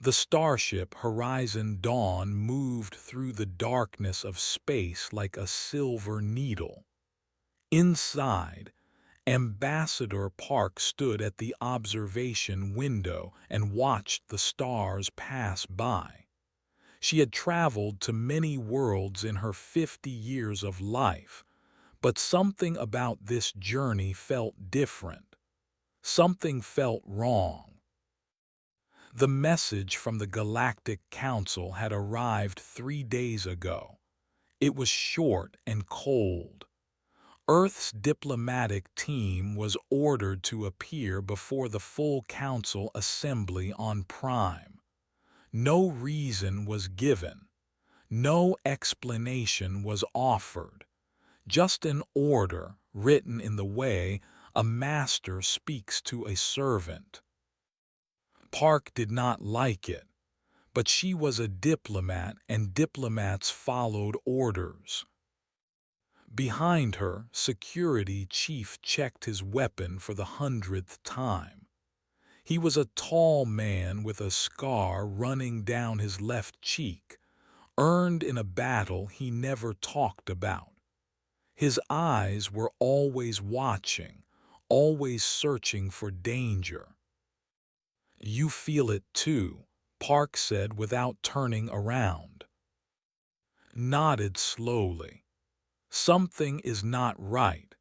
The starship Horizon Dawn moved through the darkness of space like a silver needle. Inside, Ambassador Park stood at the observation window and watched the stars pass by. She had traveled to many worlds in her 50 years of life, but something about this journey felt different. Something felt wrong. The message from the Galactic Council had arrived 3 days ago. It was short and cold. Earth's diplomatic team was ordered to appear before the full council assembly on Prime. No reason was given. No explanation was offered. Just an order written in the way a master speaks to a servant. Park did not like it, but she was a diplomat and diplomats followed orders. Behind her, security chief checked his weapon for the 100th time. He was a tall man with a scar running down his left cheek, earned in a battle he never talked about. His eyes were always watching, always searching for danger. "You feel it too," Park said without turning around. Nodded slowly. "Something is not right.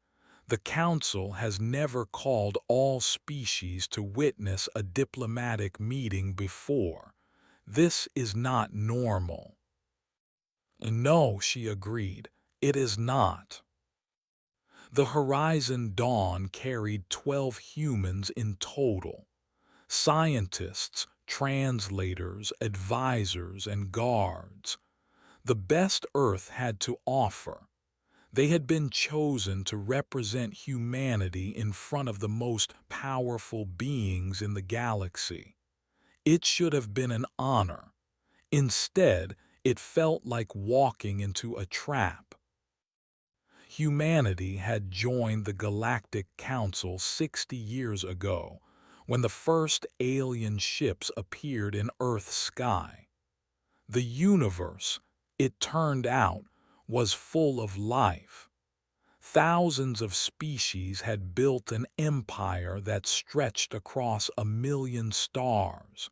The Council has never called all species to witness a diplomatic meeting before. This is not normal." "No," she agreed, "it is not." The Horizon Dawn carried 12 humans in total. Scientists, translators, advisors, and guards. The best Earth had to offer. They had been chosen to represent humanity in front of the most powerful beings in the galaxy. It should have been an honor. Instead, it felt like walking into a trap. Humanity had joined the Galactic Council 60 years ago, when the first alien ships appeared in Earth's sky. The universe, it turned out, was full of life. Thousands of species had built an empire that stretched across 1 million stars.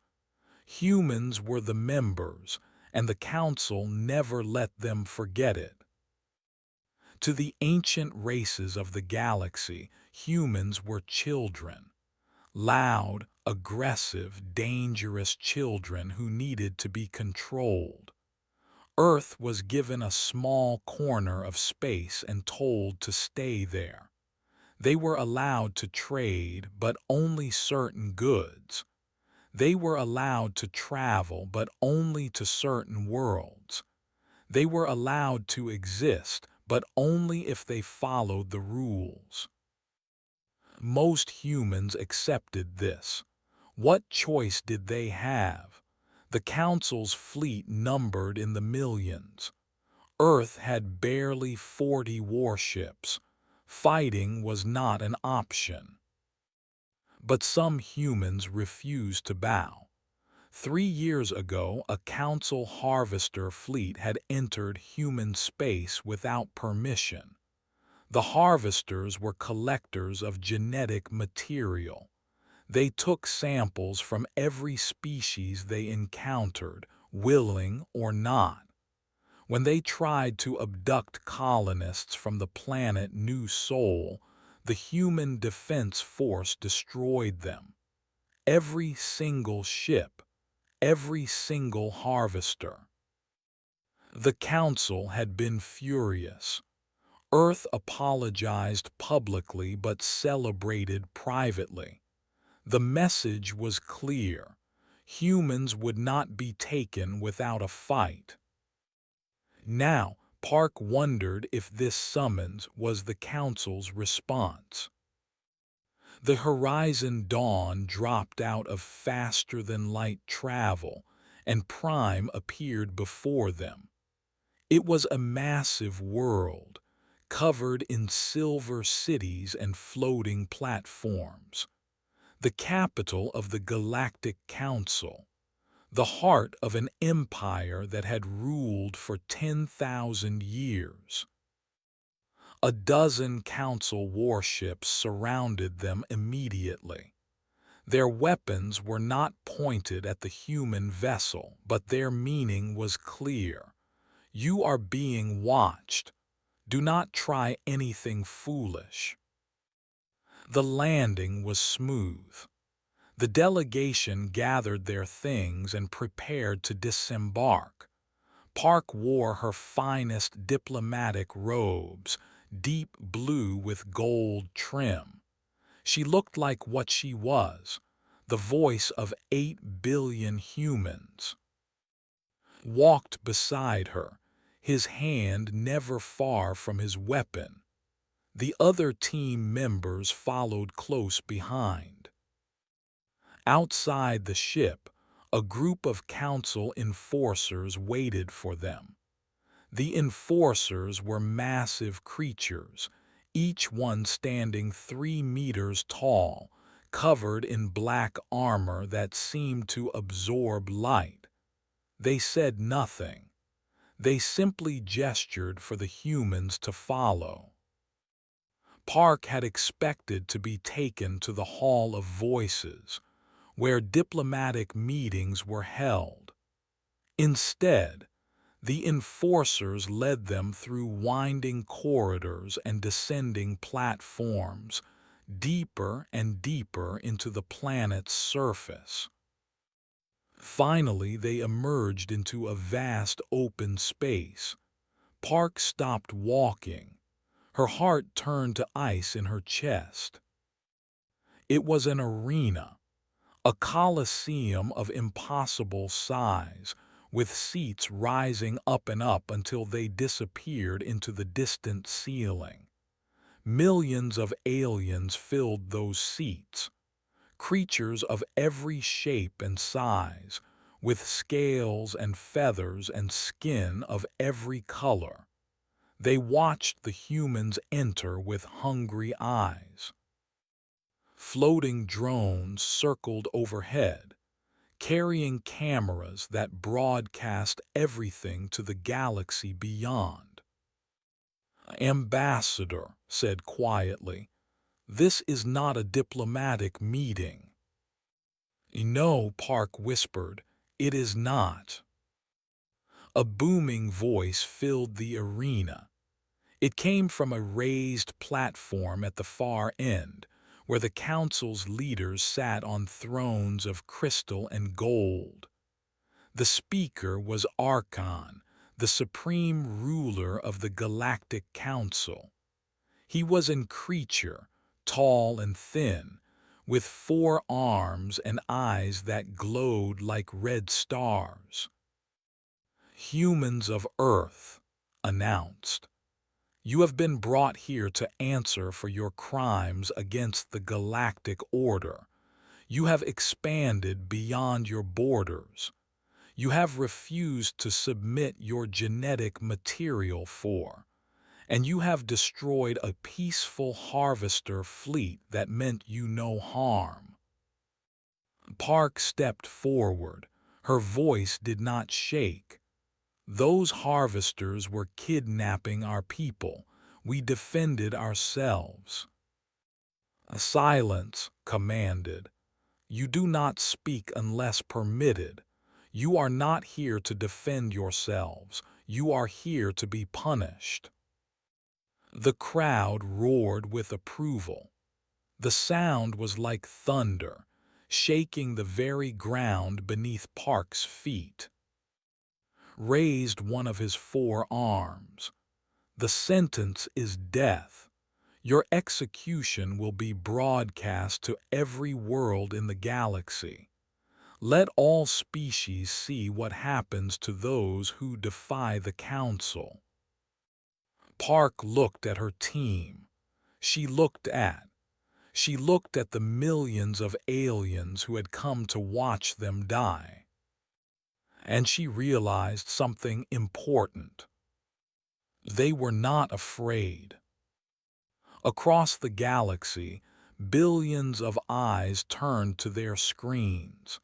Humans were the members, and the Council never let them forget it. To the ancient races of the galaxy, humans were children. Loud, aggressive, dangerous children who needed to be controlled. Earth was given a small corner of space and told to stay there. They were allowed to trade, but only certain goods. They were allowed to travel, but only to certain worlds. They were allowed to exist, but only if they followed the rules. Most humans accepted this. What choice did they have? The Council's fleet numbered in the millions. Earth had barely 40 warships. Fighting was not an option. But some humans refused to bow. 3 years ago, a Council harvester fleet had entered human space without permission. The harvesters were collectors of genetic material. They took samples from every species they encountered, willing or not. When they tried to abduct colonists from the planet New Sol, the Human Defense Force destroyed them. Every single ship, every single harvester. The Council had been furious. Earth apologized publicly but celebrated privately. The message was clear. Humans would not be taken without a fight. Now, Park wondered if this summons was the Council's response. The Horizon Dawn dropped out of faster-than-light travel, and Prime appeared before them. It was a massive world, covered in silver cities and floating platforms. The capital of the Galactic Council. the heart of an empire that had ruled for 10,000 years. A dozen council warships surrounded them immediately. Their weapons were not pointed at the human vessel, but their meaning was clear. You are being watched. Do not try anything foolish. The landing was smooth. The delegation gathered their things and prepared to disembark. Park wore her finest diplomatic robes, deep blue with gold trim. She looked like what she was, the voice of 8 billion humans. Walked beside her, his hand never far from his weapon. The other team members followed close behind. Outside the ship, a group of council enforcers waited for them. The enforcers were massive creatures, each one standing 3 meters tall, covered in black armor that seemed to absorb light. They said nothing. They simply gestured for the humans to follow. Park had expected to be taken to the Hall of Voices, where diplomatic meetings were held. Instead, the enforcers led them through winding corridors and descending platforms, deeper and deeper into the planet's surface. Finally, they emerged into a vast open space. Park stopped walking. Her heart turned to ice in her chest. It was an arena, a coliseum of impossible size, with seats rising up and up until they disappeared into the distant ceiling. Millions of aliens filled those seats, creatures of every shape and size, with scales and feathers and skin of every color. They watched the humans enter with hungry eyes. Floating drones circled overhead, carrying cameras that broadcast everything to the galaxy beyond. "Ambassador," said quietly, "this is not a diplomatic meeting." "No," Park whispered, "it is not." A booming voice filled the arena. It came from a raised platform at the far end, where the council's leaders sat on thrones of crystal and gold. The speaker was Archon, the supreme ruler of the Galactic Council. He was in creature, tall and thin, with 4 arms and eyes that glowed like red stars. "Humans of Earth," announced, "you have been brought here to answer for your crimes against the galactic order. You have expanded beyond your borders. You have refused to submit your genetic material and you have destroyed a peaceful harvester fleet that meant you no harm." Park stepped forward. Her voice did not shake. "Those harvesters were kidnapping our people. We defended ourselves." "Silence," commanded. "You do not speak unless permitted. You are not here to defend yourselves. You are here to be punished." The crowd roared with approval. The sound was like thunder, shaking the very ground beneath Park's feet. Raised one of his 4 arms. "The sentence is death. Your execution will be broadcast to every world in the galaxy. Let all species see what happens to those who defy the Council." Park looked at her team. She looked at the millions of aliens who had come to watch them die. And she realized something important. They were not afraid. Across the galaxy, billions of eyes turned to their screens.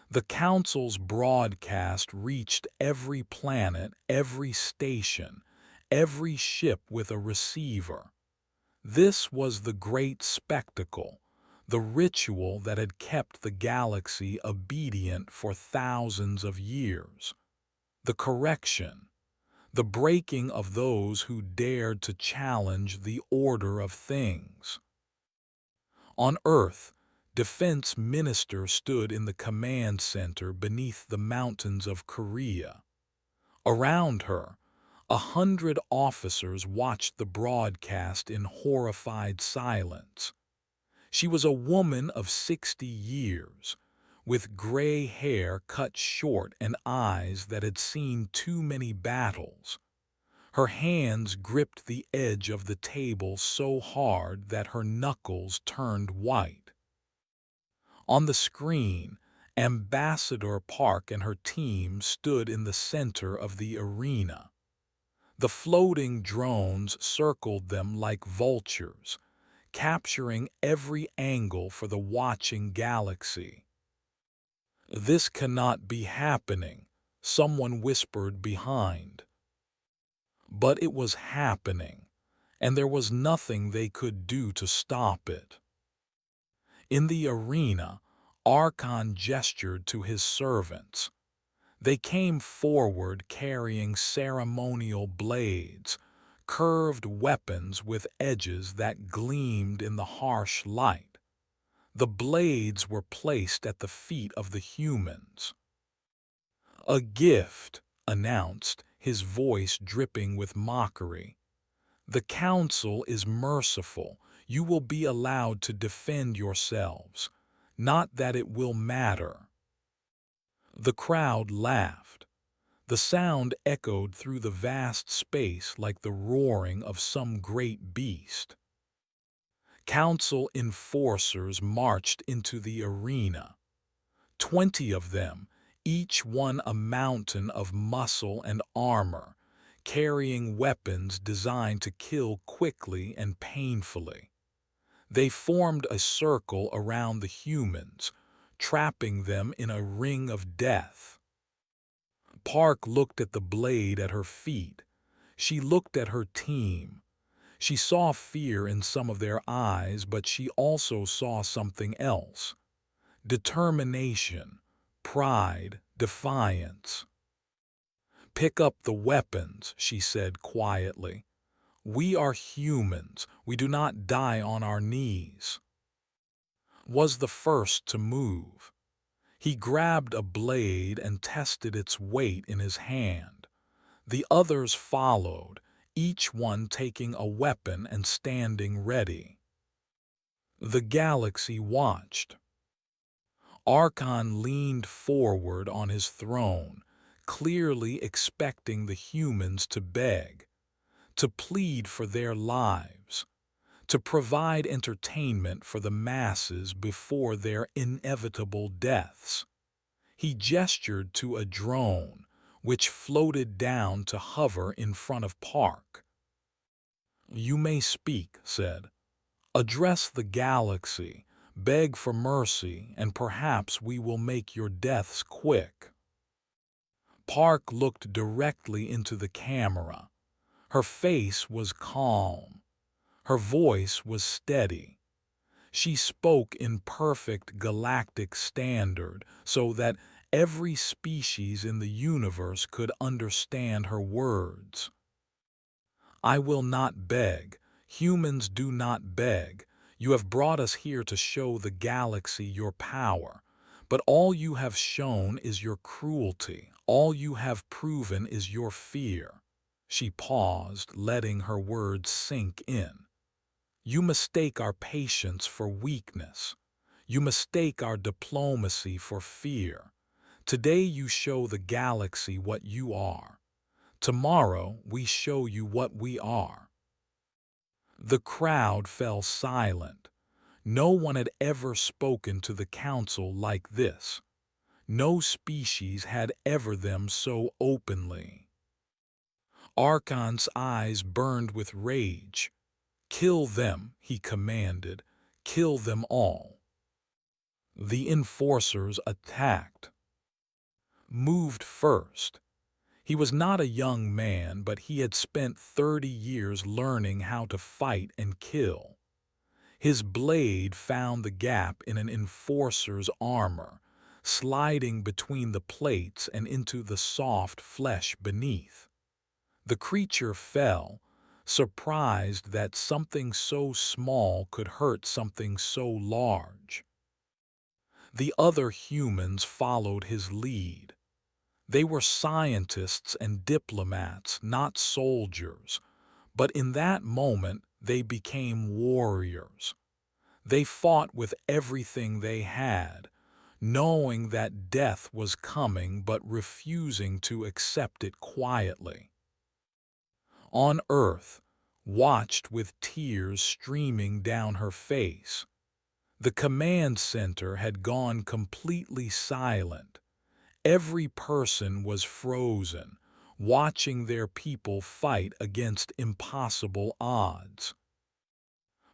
The Council's broadcast reached every planet, every station, every ship with a receiver. This was the great spectacle, the ritual that had kept the galaxy obedient for thousands of years. The correction, the breaking of those who dared to challenge the order of things. On Earth, defense minister stood in the command center beneath the mountains of Korea. Around her, 100 officers watched the broadcast in horrified silence. She was a woman of 60 years, with gray hair cut short and eyes that had seen too many battles. Her hands gripped the edge of the table so hard that her knuckles turned white. On the screen, Ambassador Park and her team stood in the center of the arena. The floating drones circled them like vultures, capturing every angle for the watching galaxy. "This cannot be happening," someone whispered behind. But it was happening, and there was nothing they could do to stop it. In the arena, Archon gestured to his servants. They came forward carrying ceremonial blades, curved weapons with edges that gleamed in the harsh light. The blades were placed at the feet of the humans. "A gift," announced, his voice dripping with mockery. "The Council is merciful. You will be allowed to defend yourselves. Not that it will matter." The crowd laughed. The sound echoed through the vast space like the roaring of some great beast. Council enforcers marched into the arena. 20 of them, each one a mountain of muscle and armor, carrying weapons designed to kill quickly and painfully. They formed a circle around the humans, trapping them in a ring of death. Park looked at the blade at her feet. She looked at her team. She saw fear in some of their eyes, but she also saw something else. Determination, pride, defiance. "Pick up the weapons," she said quietly. "We are humans. We do not die on our knees." Was the first to move. He grabbed a blade and tested its weight in his hand. The others followed, each one taking a weapon and standing ready. The galaxy watched. Archon leaned forward on his throne, clearly expecting the humans to beg, to plead for their lives, to provide entertainment for the masses before their inevitable deaths. He gestured to a drone, which floated down to hover in front of Park. "You may speak," said. "Address the galaxy, beg for mercy, and perhaps we will make your deaths quick." Park looked directly into the camera. Her face was calm. Her voice was steady. She spoke in perfect galactic standard so that every species in the universe could understand her words. "I will not beg. Humans do not beg. You have brought us here to show the galaxy your power. But all you have shown is your cruelty. All you have proven is your fear." She paused, letting her words sink in. "You mistake our patience for weakness. You mistake our diplomacy for fear. Today you show the galaxy what you are. Tomorrow we show you what we are." The crowd fell silent. No one had ever spoken to the Council like this. No species had ever them so openly. Archon's eyes burned with rage. "Kill them," he commanded. "Kill them all." The enforcers attacked. moved first. He was not a young man, but he had spent 30 years learning how to fight and kill. His blade found the gap in an enforcer's armor, sliding between the plates and into the soft flesh beneath. The creature fell, surprised that something so small could hurt something so large. The other humans followed his lead. They were scientists and diplomats, not soldiers, but in that moment they became warriors. They fought with everything they had, knowing that death was coming but refusing to accept it quietly. On Earth, watched with tears streaming down her face, the command center had gone completely silent. Every person was frozen, watching their people fight against impossible odds.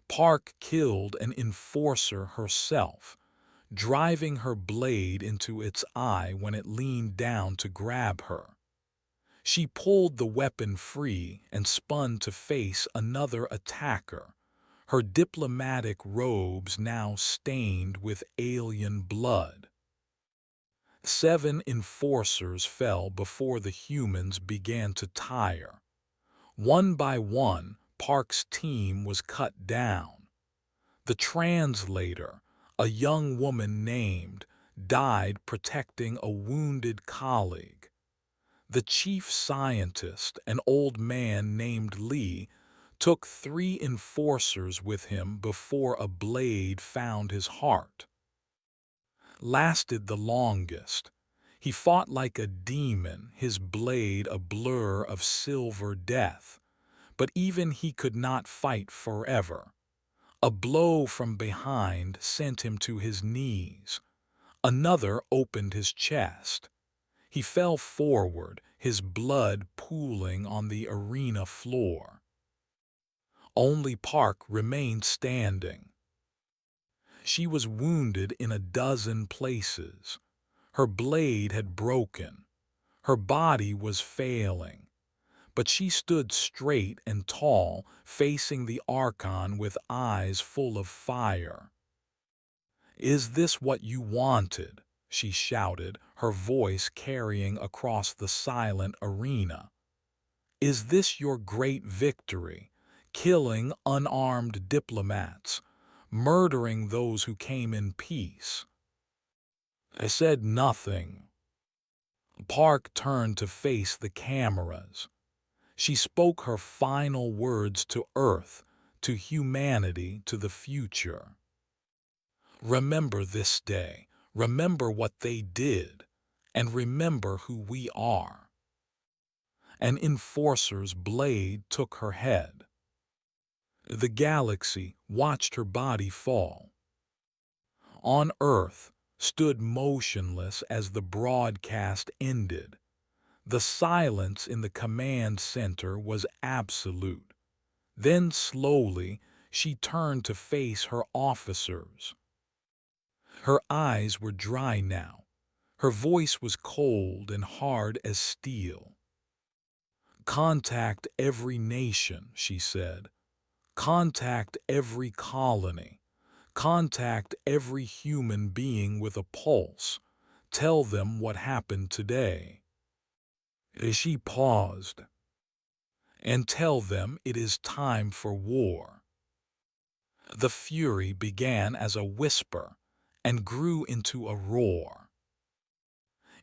Park killed an enforcer herself, driving her blade into its eye when it leaned down to grab her. She pulled the weapon free and spun to face another attacker, her diplomatic robes now stained with alien blood. 7 enforcers fell before the humans began to tire. One by one, Park's team was cut down. The translator, a young woman named, died protecting a wounded colleague. The chief scientist, an old man named Lee, took 3 enforcers with him before a blade found his heart. Lasted the longest. He fought like a demon, his blade a blur of silver death. But even he could not fight forever. A blow from behind sent him to his knees. Another opened his chest. He fell forward, his blood pooling on the arena floor. Only Park remained standing. She was wounded in a dozen places. Her blade had broken. Her body was failing. But she stood straight and tall, facing the Archon with eyes full of fire. "Is this what you wanted?" she shouted, her voice carrying across the silent arena. "Is this your great victory, killing unarmed diplomats, murdering those who came in peace?" I said nothing. Park turned to face the cameras. She spoke her final words to Earth, to humanity, to the future. "Remember this day, remember what they did, and remember who we are." An enforcer's blade took her head. The galaxy watched her body fall. On Earth, stood motionless as the broadcast ended. The silence in the command center was absolute. Then slowly, she turned to face her officers. Her eyes were dry now. Her voice was cold and hard as steel. "Contact every nation," she said. "Contact every colony. Contact every human being with a pulse. Tell them what happened today." She paused. "And tell them it is time for war." The fury began as a whisper and grew into a roar.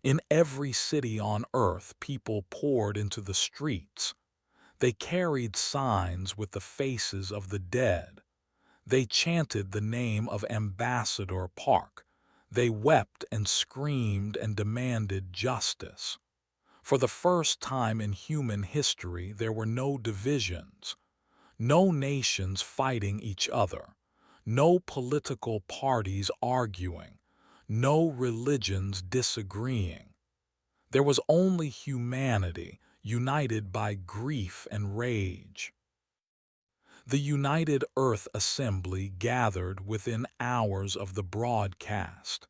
In every city on Earth, people poured into the streets. They carried signs with the faces of the dead. They chanted the name of Ambassador Park. They wept and screamed and demanded justice. For the first time in human history, there were no divisions, no nations fighting each other, no political parties arguing, no religions disagreeing. There was only humanity, united by grief and rage. The United Earth Assembly gathered within hours of the broadcast.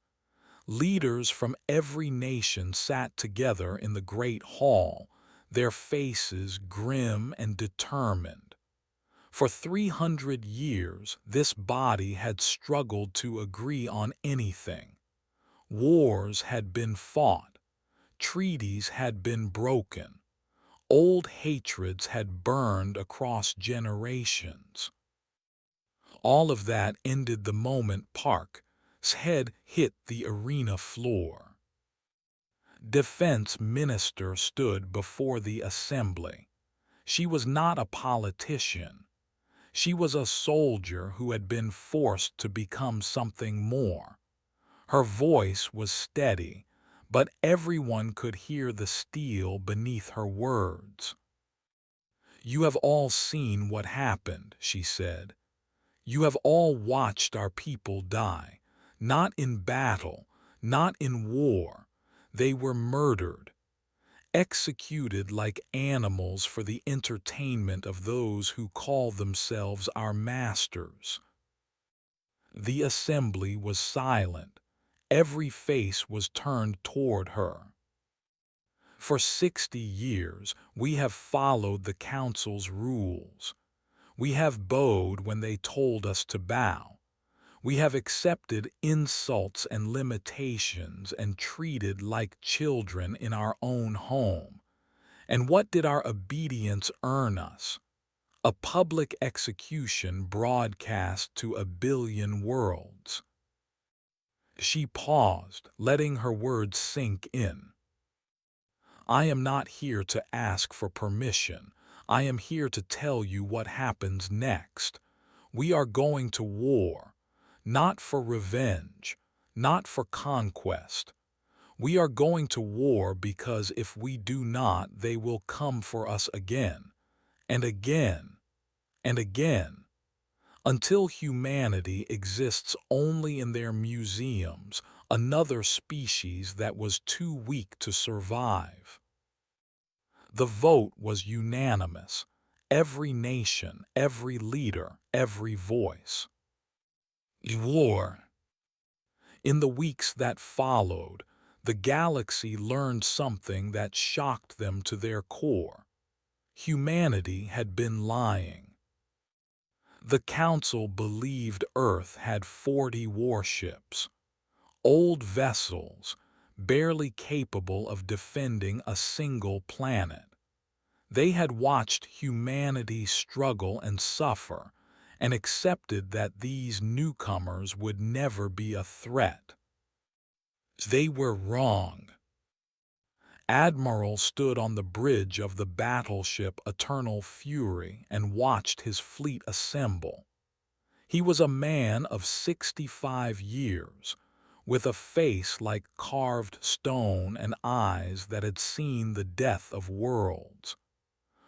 Leaders from every nation sat together in the great hall, their faces grim and determined. For 300 years, this body had struggled to agree on anything. Wars had been fought, treaties had been broken, old hatreds had burned across generations. All of that ended the moment Park's head hit the arena floor. Defense Minister stood before the assembly. She was not a politician. She was a soldier who had been forced to become something more. Her voice was steady, but everyone could hear the steel beneath her words. "You have all seen what happened," she said. "You have all watched our people die, not in battle, not in war. They were murdered, executed like animals for the entertainment of those who call themselves our masters." The assembly was silent. Every face was turned toward her. For 60 years, we have followed the council's rules. We have bowed when they told us to bow. We have accepted insults and limitations and treated like children in our own home. And what did our obedience earn us? A public execution broadcast to a billion worlds. She paused, letting her words sink in. "I am not here to ask for permission. I am here to tell you what happens next. We are going to war, not for revenge, not for conquest. We are going to war because if we do not, they will come for us again, and again, and again, until humanity exists only in their museums, another species that was too weak to survive." The vote was unanimous. Every nation, every leader, every voice. War. In the weeks that followed, the galaxy learned something that shocked them to their core. Humanity had been lying. The Council believed Earth had 40 warships, old vessels, barely capable of defending a single planet. They had watched humanity struggle and suffer, and accepted that these newcomers would never be a threat. They were wrong. Admiral stood on the bridge of the battleship Eternal Fury and watched his fleet assemble. He was a man of 65 years, with a face like carved stone and eyes that had seen the death of worlds.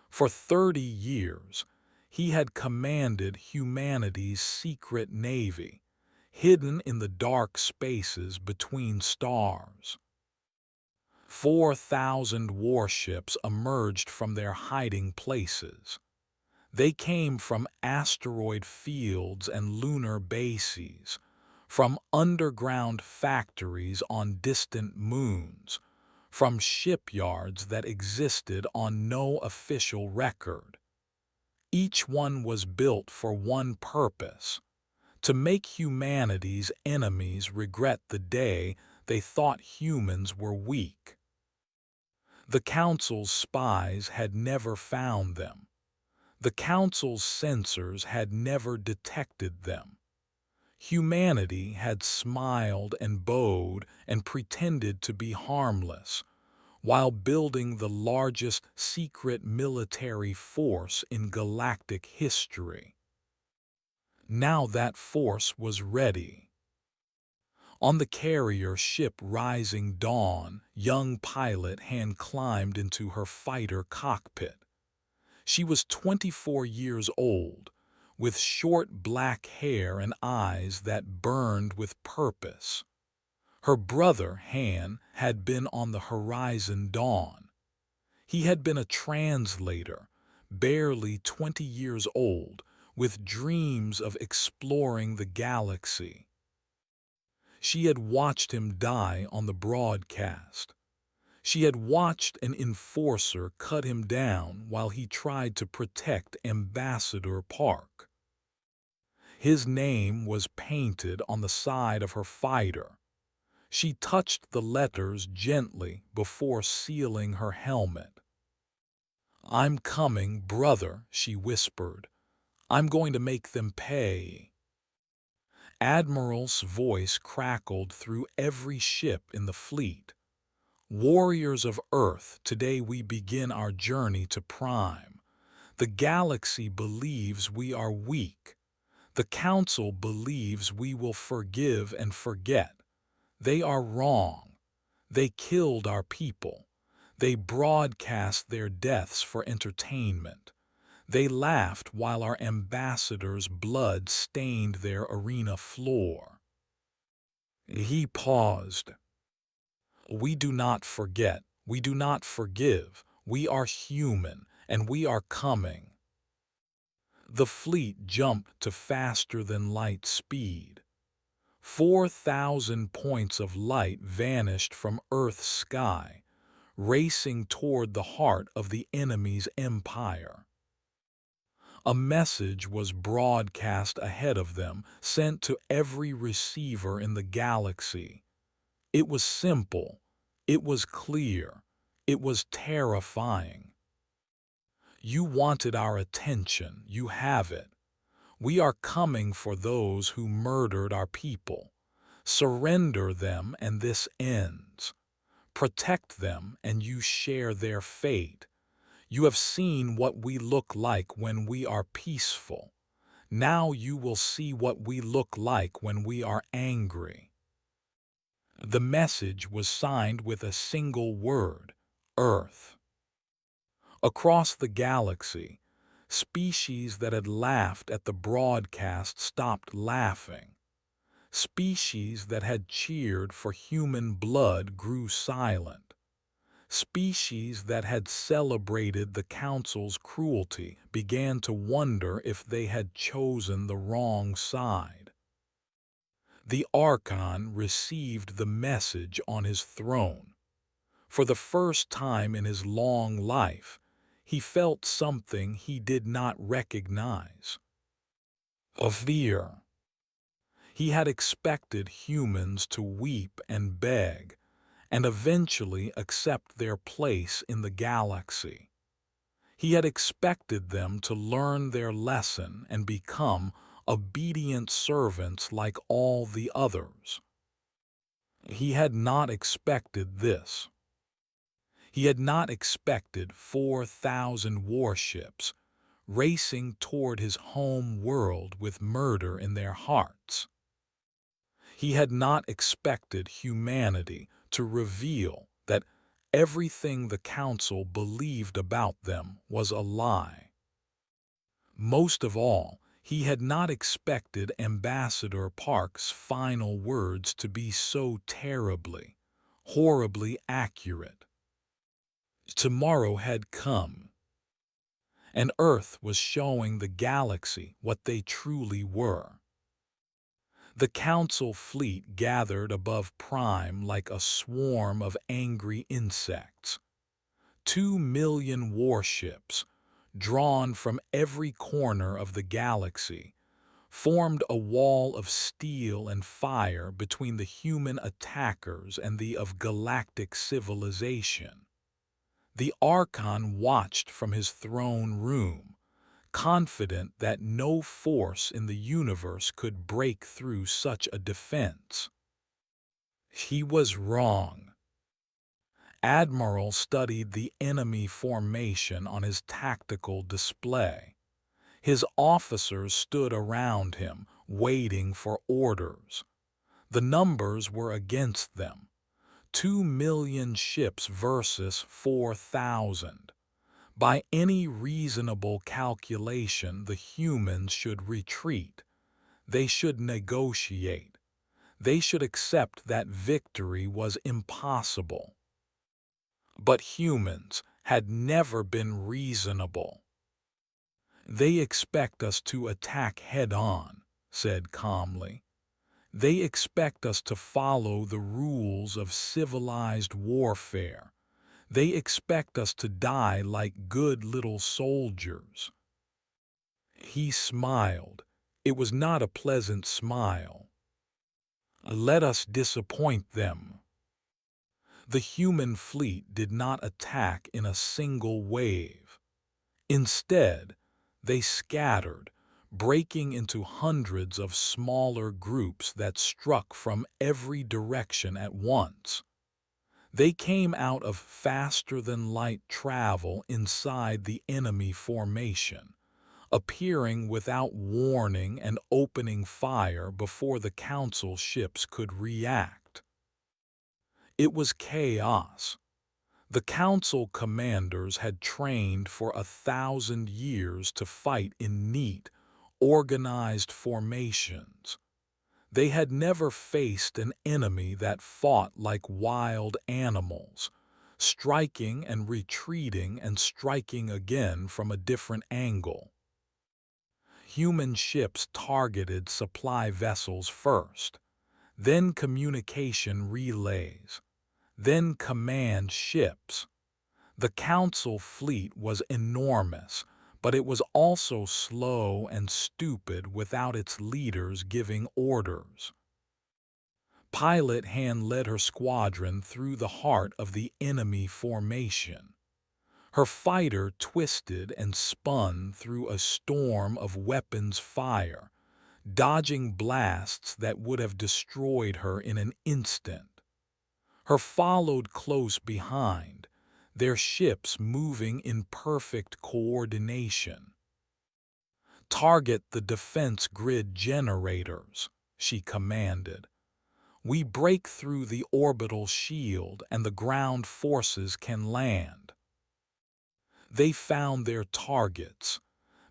For 30 years, he had commanded humanity's secret navy, hidden in the dark spaces between stars. 4,000 warships emerged from their hiding places. They came from asteroid fields and lunar bases, from underground factories on distant moons, from shipyards that existed on no official record. Each one was built for one purpose: to make humanity's enemies regret the day they thought humans were weak. The Council's spies had never found them. The Council's sensors had never detected them. Humanity had smiled and bowed and pretended to be harmless, while building the largest secret military force in galactic history. Now that force was ready. On the carrier ship Rising Dawn, young pilot hand climbed into her fighter cockpit. She was 24 years old, with short black hair and eyes that burned with purpose. Her brother, Han, had been on the Horizon Dawn. He had been a translator, barely 20 years old, with dreams of exploring the galaxy. She had watched him die on the broadcast. She had watched an enforcer cut him down while he tried to protect Ambassador Park. His name was painted on the side of her fighter. She touched the letters gently before sealing her helmet. "I'm coming, brother," she whispered. "I'm going to make them pay." Admiral's voice crackled through every ship in the fleet. "Warriors of Earth, today we begin our journey to Prime. The galaxy believes we are weak. The Council believes we will forgive and forget. They are wrong. They killed our people. They broadcast their deaths for entertainment. They laughed while our ambassador's blood stained their arena floor." He paused. "We do not forget. We do not forgive. We are human, and we are coming." The fleet jumped to faster-than-light speed. 4,000 points of light vanished from Earth's sky, racing toward the heart of the enemy's empire. A message was broadcast ahead of them, sent to every receiver in the galaxy. It was simple. It was clear. It was terrifying. "You wanted our attention. You have it. We are coming for those who murdered our people. Surrender them and this ends. Protect them and you share their fate. You have seen what we look like when we are peaceful. Now you will see what we look like when we are angry." The message was signed with a single word: Earth. Across the galaxy, species that had laughed at the broadcast stopped laughing. Species that had cheered for human blood grew silent. Species that had celebrated the Council's cruelty began to wonder if they had chosen the wrong side. The Archon received the message on his throne. For the first time in his long life, he felt something he did not recognize: a fear. He had expected humans to weep and beg, and eventually accept their place in the galaxy. He had expected them to learn their lesson and become obedient servants like all the others. He had not expected this. He had not expected 4,000 warships racing toward his home world with murder in their hearts. He had not expected humanity to reveal that everything the Council believed about them was a lie. Most of all, he had not expected Ambassador Park's final words to be so terribly, horribly accurate. Tomorrow had come, and Earth was showing the galaxy what they truly were. The Council fleet gathered above Prime like a swarm of angry insects. 2,000,000 warships, drawn from every corner of the galaxy, formed a wall of steel and fire between the human attackers and the of galactic civilization. The Archon watched from his throne room, confident that no force in the universe could break through such a defense. He was wrong. Admiral studied the enemy formation on his tactical display. His officers stood around him, waiting for orders. The numbers were against them. 2,000,000 ships versus 4,000. By any reasonable calculation, the humans should retreat. They should negotiate. They should accept that victory was impossible. But humans had never been reasonable. "They expect us to attack head-on," said calmly. They expect us to follow the rules of civilized warfare. They expect us to die like good little soldiers." He smiled. It was not a pleasant smile. "Let us disappoint them." The human fleet did not attack in a single wave. Instead, they scattered, breaking into hundreds of smaller groups that struck from every direction at once. They came out of faster-than-light travel inside the enemy formation, appearing without warning and opening fire before the Council ships could react. It was chaos. The Council commanders had trained for 1,000 years to fight in neat, organized formations. They had never faced an enemy that fought like wild animals, striking and retreating and striking again from a different angle. Human ships targeted supply vessels first, then communication relays, then command ships. The Council fleet was enormous, but it was also slow and stupid without its leaders giving orders. Pilot Han led her squadron through the heart of the enemy formation. Her fighter twisted and spun through a storm of weapons fire, dodging blasts that would have destroyed her in an instant. Her followed close behind, their ships moving in perfect coordination. "Target the defense grid generators," she commanded. "We break through the orbital shield and the ground forces can land." They found their targets,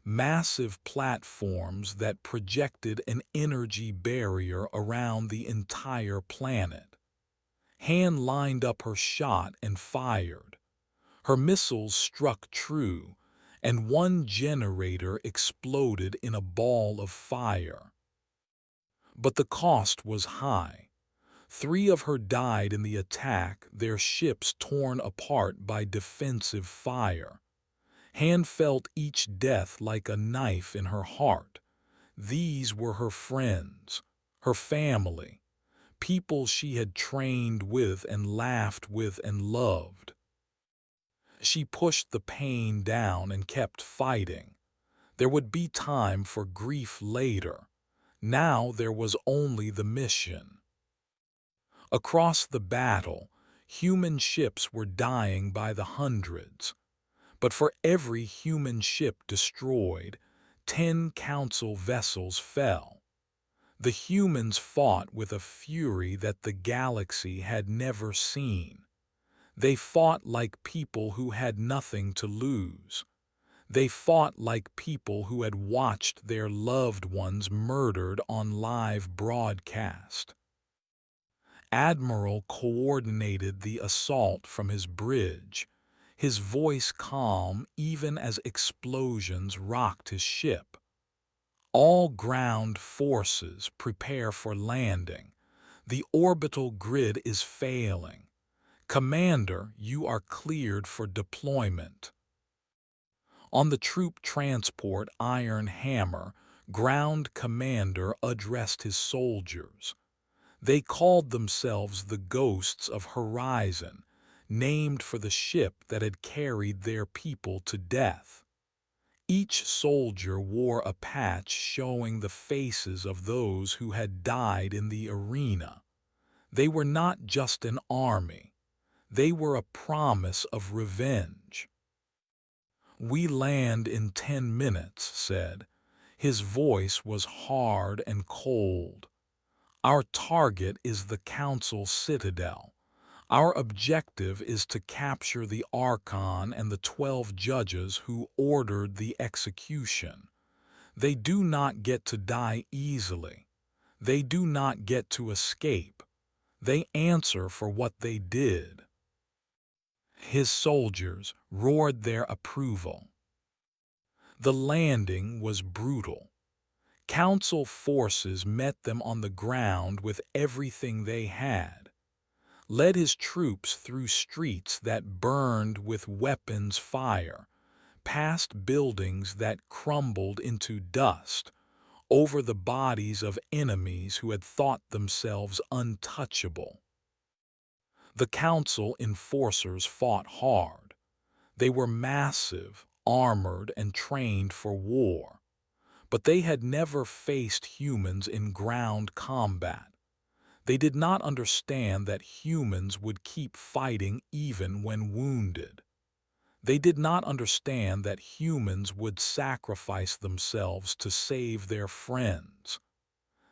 massive platforms that projected an energy barrier around the entire planet. Han lined up her shot and fired. Her missiles struck true, and one generator exploded in a ball of fire. But the cost was high. 3 of her died in the attack, their ships torn apart by defensive fire. Han felt each death like a knife in her heart. These were her friends, her family, people she had trained with and laughed with and loved. She pushed the pain down and kept fighting. There would be time for grief later. Now there was only the mission. Across the battle, human ships were dying by the hundreds. But for every human ship destroyed, 10 Council vessels fell. The humans fought with a fury that the galaxy had never seen. They fought like people who had nothing to lose. They fought like people who had watched their loved ones murdered on live broadcast. Admiral coordinated the assault from his bridge, his voice calm even as explosions rocked his ship. "All ground forces prepare for landing. The orbital grid is failing. Commander, you are cleared for deployment." On the troop transport Iron Hammer, ground commander addressed his soldiers. They called themselves the Ghosts of Horizon, named for the ship that had carried their people to death. Each soldier wore a patch showing the faces of those who had died in the arena. They were not just an army. They were a promise of revenge. "We land in 10 minutes, said. His voice was hard and cold. "Our target is the Council Citadel. Our objective is to capture the Archon and the 12 judges who ordered the execution. They do not get to die easily. They do not get to escape. They answer for what they did." His soldiers roared their approval. The landing was brutal. Council forces met them on the ground with everything they had, led his troops through streets that burned with weapons fire, past buildings that crumbled into dust, over the bodies of enemies who had thought themselves untouchable. The Council enforcers fought hard. They were massive, armored, and trained for war, but they had never faced humans in ground combat. They did not understand that humans would keep fighting even when wounded. They did not understand that humans would sacrifice themselves to save their friends.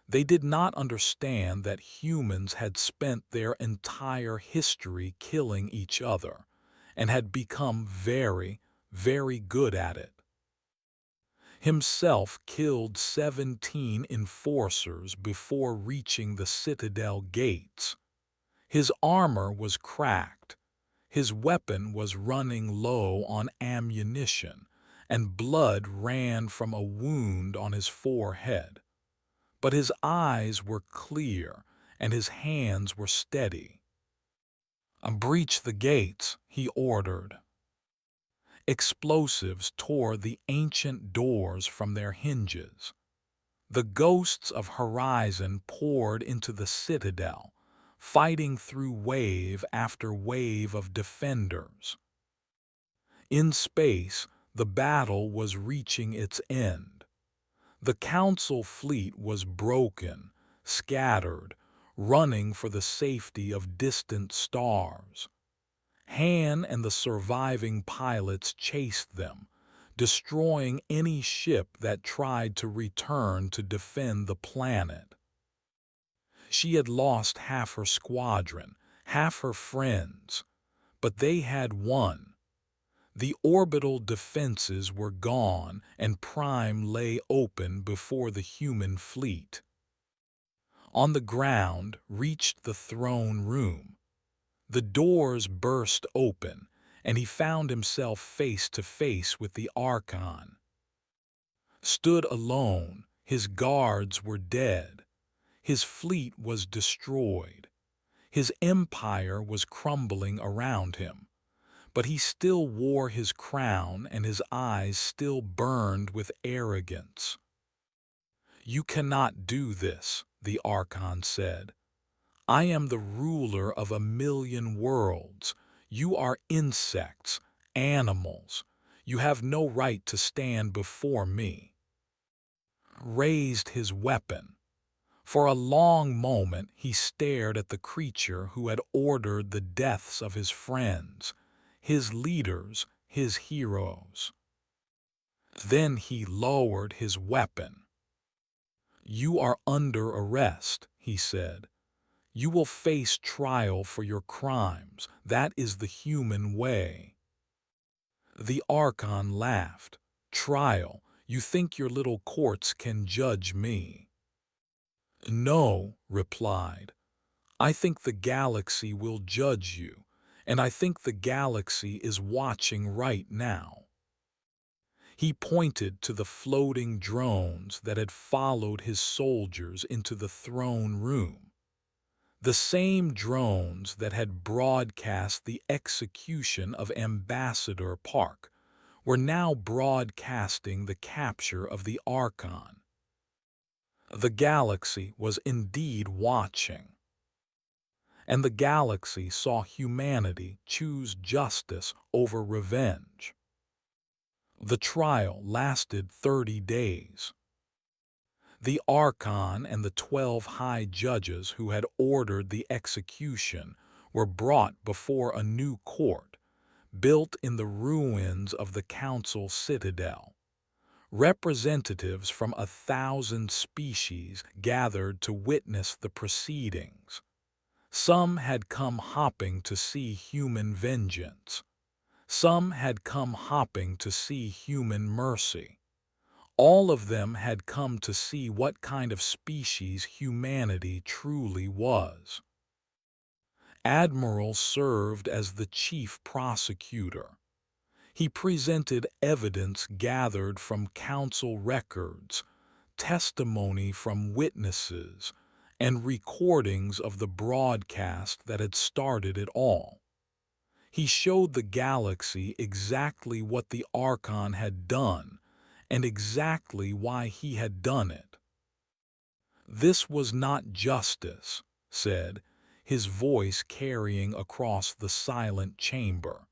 They did not understand that humans had spent their entire history killing each other and had become very, very good at it. Himself killed 17 enforcers before reaching the citadel gates. His armor was cracked. His weapon was running low on ammunition, and blood ran from a wound on his forehead. But his eyes were clear, and his hands were steady. "Breach the gates," he ordered. Explosives tore the ancient doors from their hinges. The ghosts of Horizon poured into the citadel, fighting through wave after wave of defenders. In space, the battle was reaching its end. The Council fleet was broken, scattered, running for the safety of distant stars. Han and the surviving pilots chased them, destroying any ship that tried to return to defend the planet. She had lost half her squadron, half her friends, but they had won. The orbital defenses were gone, and Prime lay open before the human fleet. On the ground reached the throne room. The doors burst open, and he found himself face to face with the Archon. Stood alone, his guards were dead. His fleet was destroyed. His empire was crumbling around him. But he still wore his crown, and his eyes still burned with arrogance. "You cannot do this," the Archon said. "I am the ruler of 1,000,000 worlds. You are insects, animals. You have no right to stand before me." Raised his weapon. For a long moment he stared at the creature who had ordered the deaths of his friends, his leaders, his heroes. Then he lowered his weapon. "You are under arrest," he said. "You will face trial for your crimes. That is the human way." The Archon laughed. "Trial? You think your little courts can judge me?" "No," replied. "I think the galaxy will judge you, and I think the galaxy is watching right now." He pointed to the floating drones that had followed his soldiers into the throne room. The same drones that had broadcast the execution of Ambassador Park were now broadcasting the capture of the Archon. The galaxy was indeed watching. And the galaxy saw humanity choose justice over revenge. The trial lasted 30 days. The Archon and the 12 high judges who had ordered the execution were brought before a new court, built in the ruins of the Council citadel. Representatives from 1,000 species gathered to witness the proceedings. Some had come hopping to see human vengeance. Some had come hopping to see human mercy. All of them had come to see what kind of species humanity truly was. Admiral served as the chief prosecutor. He presented evidence gathered from council records, testimony from witnesses, and recordings of the broadcast that had started it all. He showed the galaxy exactly what the Archon had done and exactly why he had done it. "This was not justice," said, his voice carrying across the silent chamber.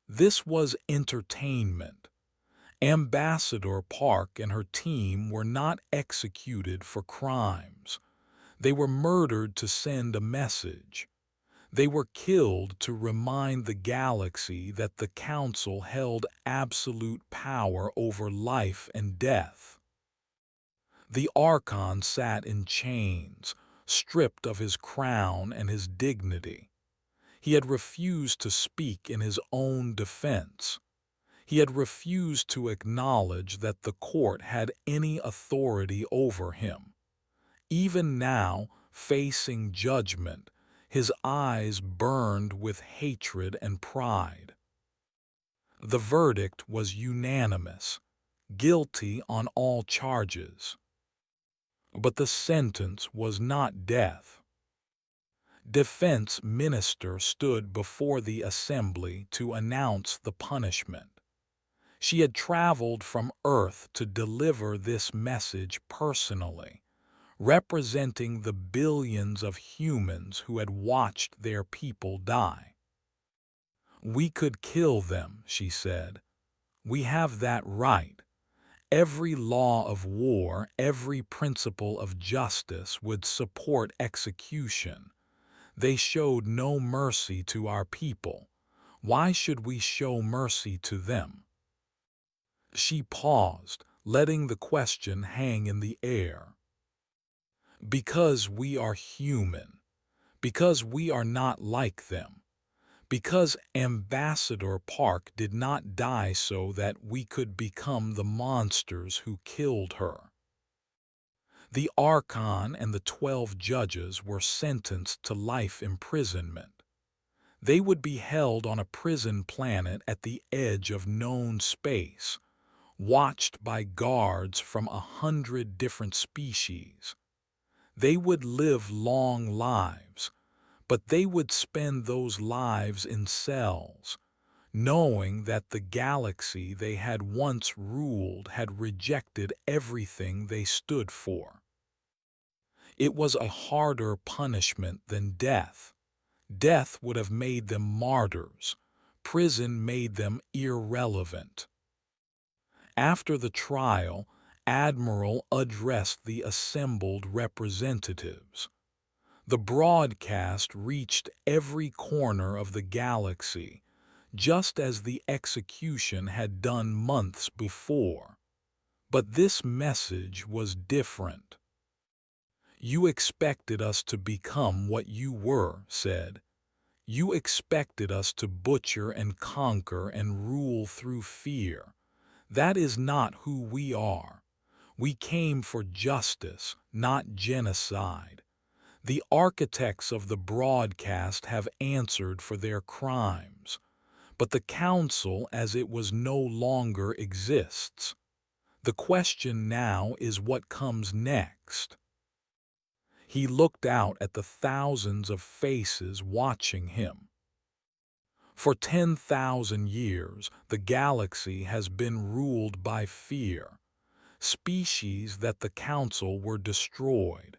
"This was entertainment. Ambassador Park and her team were not executed for crimes. They were murdered to send a message. They were killed to remind the galaxy that the Council held absolute power over life and death." The Archon sat in chains, stripped of his crown and his dignity. He had refused to speak in his own defense. He had refused to acknowledge that the court had any authority over him. Even now, facing judgment, his eyes burned with hatred and pride. The verdict was unanimous, guilty on all charges. But the sentence was not death. Defense Minister stood before the assembly to announce the punishment. She had traveled from Earth to deliver this message personally, representing the billions of humans who had watched their people die. "We could kill them," she said. "We have that right. Every law of war, every principle of justice would support execution. They showed no mercy to our people. Why should we show mercy to them?" She paused, letting the question hang in the air. "Because we are human. Because we are not like them. Because Ambassador Park did not die so that we could become the monsters who killed her." The Archon and the 12 judges were sentenced to life imprisonment. They would be held on a prison planet at the edge of known space, watched by guards from 100 different species. They would live long lives, but they would spend those lives in cells, knowing that the galaxy they had once ruled had rejected everything they stood for. It was a harder punishment than death. Death would have made them martyrs. Prison made them irrelevant. After the trial, Admiral addressed the assembled representatives. The broadcast reached every corner of the galaxy, just as the execution had done months before. But this message was different. "You expected us to become what you were," said. "You expected us to butcher and conquer and rule through fear. That is not who we are. We came for justice, not genocide. The architects of the broadcast have answered for their crimes, but the Council as it was no longer exists. The question now is what comes next." He looked out at the thousands of faces watching him. For 10,000 years, the galaxy has been ruled by fear. Species that the Council were destroyed.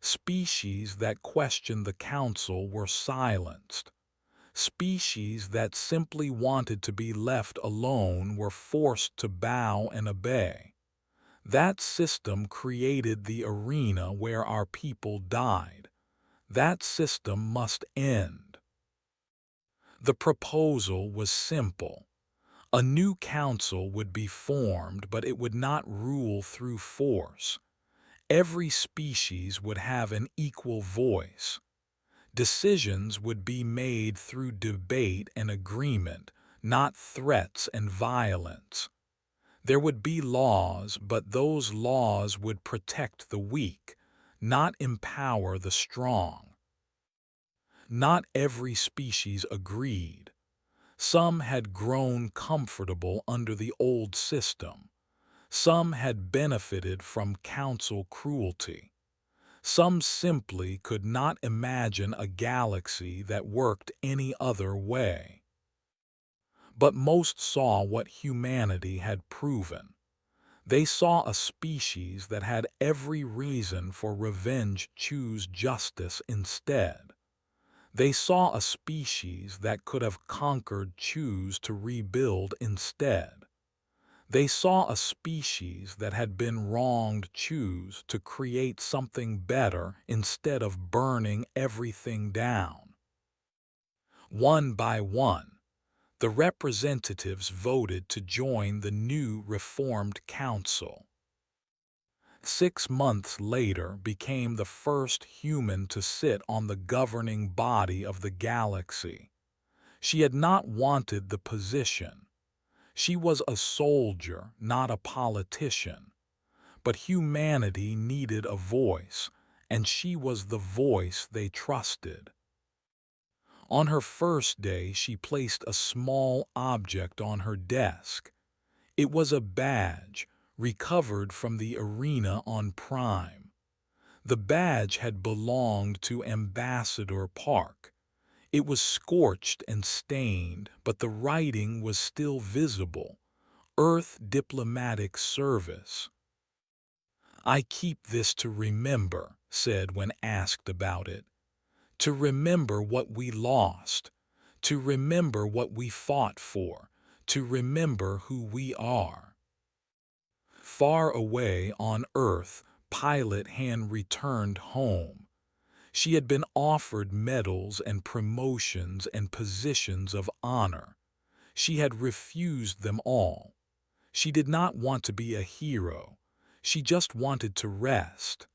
Species that questioned the Council were silenced. Species that simply wanted to be left alone were forced to bow and obey. That system created the arena where our people died. That system must end. The proposal was simple. A new council would be formed, but it would not rule through force. Every species would have an equal voice. Decisions would be made through debate and agreement, not threats and violence. There would be laws, but those laws would protect the weak, not empower the strong. Not every species agreed. Some had grown comfortable under the old system. Some had benefited from council cruelty. Some simply could not imagine a galaxy that worked any other way. But most saw what humanity had proven. They saw a species that had every reason for revenge choose justice instead. They saw a species that could have conquered choose to rebuild instead. They saw a species that had been wronged choose to create something better instead of burning everything down. One by one, the representatives voted to join the new reformed council. 6 months later became the first human to sit on the governing body of the galaxy. She had not wanted the position. She was a soldier, not a politician. But humanity needed a voice, and she was the voice they trusted. On her first day, she placed a small object on her desk. It was a badge, recovered from the arena on Prime. The badge had belonged to Ambassador Park. It was scorched and stained, but the writing was still visible. Earth Diplomatic Service. "I keep this to remember," said when asked about it. "To remember what we lost. To remember what we fought for. To remember who we are." Far away on Earth, Pilot Han returned home. She had been offered medals and promotions and positions of honor. She had refused them all. She did not want to be a hero. She just wanted to rest.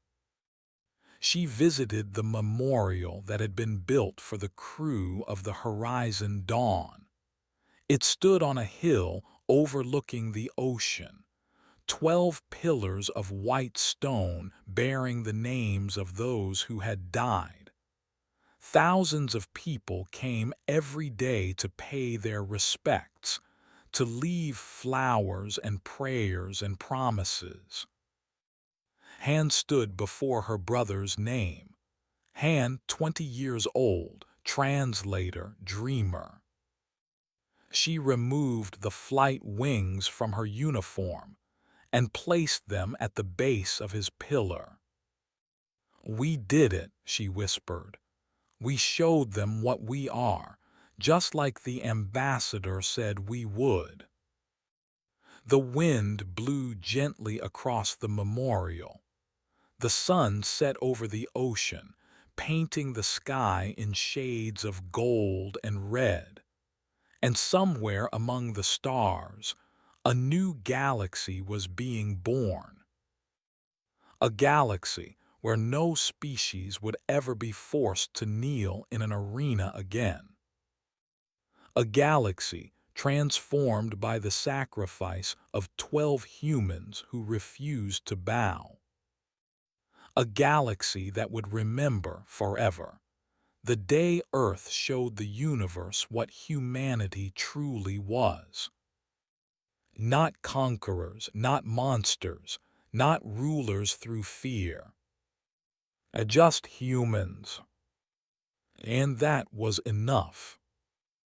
She visited the memorial that had been built for the crew of the Horizon Dawn. It stood on a hill overlooking the ocean. 12 pillars of white stone bearing the names of those who had died. Thousands of people came every day to pay their respects, to leave flowers and prayers and promises. Han stood before her brother's name. Han, 20 years old, translator, dreamer. She removed the flight wings from her uniform and placed them at the base of his pillar. "We did it," she whispered. "We showed them what we are, just like the ambassador said we would." The wind blew gently across the memorial. The sun set over the ocean, painting the sky in shades of gold and red. And somewhere among the stars, a new galaxy was being born. A galaxy where no species would ever be forced to kneel in an arena again. A galaxy transformed by the sacrifice of 12 humans who refused to bow. A galaxy that would remember forever the day Earth showed the universe what humanity truly was. Not conquerors, not monsters, not rulers through fear. Just humans. And that was enough.